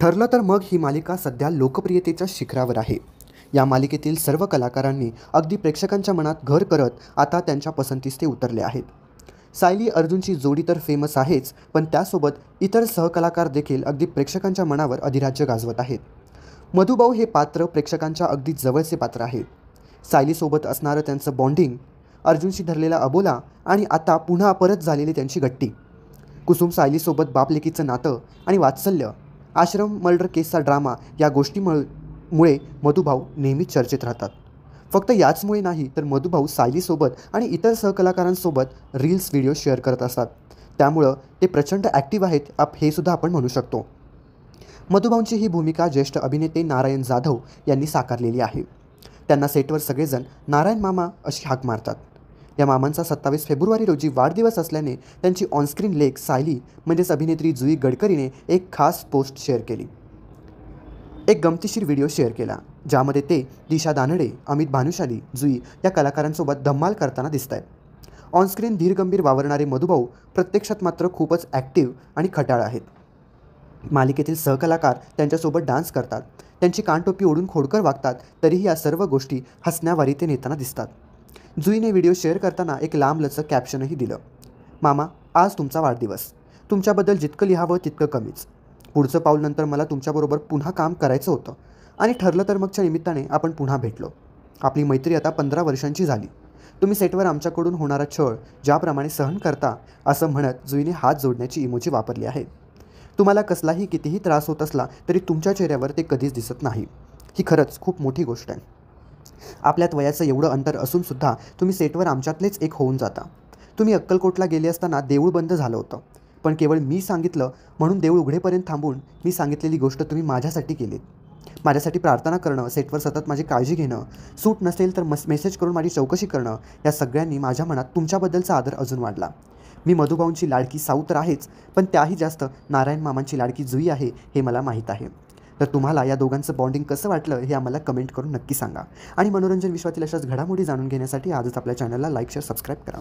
ठरलं तर मग ही मालिका सध्या लोकप्रियतेच्या शिखरावर आहे. या मालिकेतील सर्व कलाकारांनी अगदी प्रेक्षकांच्या मनात घर करत आता त्यांच्या पसंतीस ते उतरले आहेत. सायली अर्जुनची जोडी तर फेमस आहेच, पण त्यासोबत इतर सहकलाकार देखील अगदी प्रेक्षकांच्या मनावर अधिराज्य गाजवत आहेत. मधुभाऊ हे पात्र प्रेक्षकांच्या अगदी जवळचे पात्र आहे. सायलीसोबत असणारं त्यांचं बॉन्डिंग, अर्जुनशी धरलेला अबोला आणि आता पुन्हा परत झालेली त्यांची गट्टी, कुसुम सायलीसोबत बापलेकीचं नातं आणि वात्सल्य, आश्रम मर्डर केसचा ड्रामा या गोष्टीमुळे मधुभाऊ नेहमीच चर्चेत राहतात. फक्त याचमुळे नाही तर मधुभाऊ सायलीसोबत आणि इतर सहकलाकारांसोबत रील्स व्हिडिओ शेअर करत असतात. त्यामुळं ते प्रचंड ॲक्टिव्ह आहेत हे सुद्धा आपण म्हणू शकतो. मधुभाऊंची ही भूमिका ज्येष्ठ अभिनेते नारायण जाधव यांनी साकारलेली आहे. त्यांना सेटवर सगळेजण नारायण मामा अशी हाक मारतात. या मामांचा 27 फेब्रुवारी रोजी वाढदिवस असल्याने त्यांची ऑनस्क्रीन लेक सायली म्हणजेच अभिनेत्री जुई गडकरीने एक खास पोस्ट शेअर केली. एक गमतीशीर व्हिडिओ शेअर केला ज्यामध्ये ते दिशा दानडे, अमित भानुशाली, जुई या कलाकारांसोबत धम्माल करताना दिसत आहेत. ऑनस्क्रीन धीरगंभीर वावरणारे मधुभाऊ प्रत्यक्षात मात्र खूपच ॲक्टिव्ह आणि खट्याळ आहेत. मालिकेतील सहकलाकार त्यांच्यासोबत डान्स करतात, त्यांची कानटोपी ओढून खोडकर वागतात, तरीही या सर्व गोष्टी हसण्यावारी नेताना दिसतात. जुईने व्हिडिओ शेअर करताना एक लांबलचक कॅप्शनही दिलं, मामा आज तुमचा वाढदिवस, तुमच्याबद्दल जितकं लिहावं तितकं कमीच. पुढचं पाऊल नंतर मला तुमच्याबरोबर पुन्हा काम करायचं होतं आणि ठरलं तर मगच्या निमित्ताने आपण पुन्हा भेटलो. आपली मैत्री आता 15 वर्षांची झाली. तुम्ही सेटवर आमच्याकडून होणारा छळ ज्याप्रमाणे सहन करता असं म्हणत जुईने हात जोडण्याची इमोजी वापरली आहे. तुम्हाला कसलाही कितीही त्रास होत असला तरी तुमच्या चेहऱ्यावर ते कधीच दिसत नाही. ही खरंच खूप मोठी गोष्ट आहे. आपल्यात वयाचं एवढं अंतर असूनसुद्धा तुम्ही सेटवर आमच्यातलेच एक होऊन जाता. तुम्ही अक्कलकोटला गेले असताना देऊळ बंद झालं होतं, पण केवळ मी सांगितलं म्हणून देऊळ उघडेपर्यंत थांबून मी सांगितलेली गोष्ट तुम्ही माझ्यासाठी केलीत. माझ्यासाठी प्रार्थना करणं, सेटवर सतत माझी काळजी घेणं, सूट नसेल तर मेसेज करून माझी चौकशी करणं, या सगळ्यांनी माझ्या मनात तुमच्याबद्दलचा आदर अजून वाढला. मी मधुभाऊंची लाडकी साऊ तर आहेच, पण त्याही जास्त नारायण मामांची लाडकी जुई आहे हे मला माहीत आहे. तर तुम्हाला या दोघांचं बॉन्डिंग कसं वाटलं हे आम्हाला कमेंट करून नक्की सांगा. आणि मनोरंजन विश्वातील अशाच घडामोडी जाणून घेण्यासाठी आजच आपल्या चॅनलला लाईक, शेअर, सबस्क्राईब करा.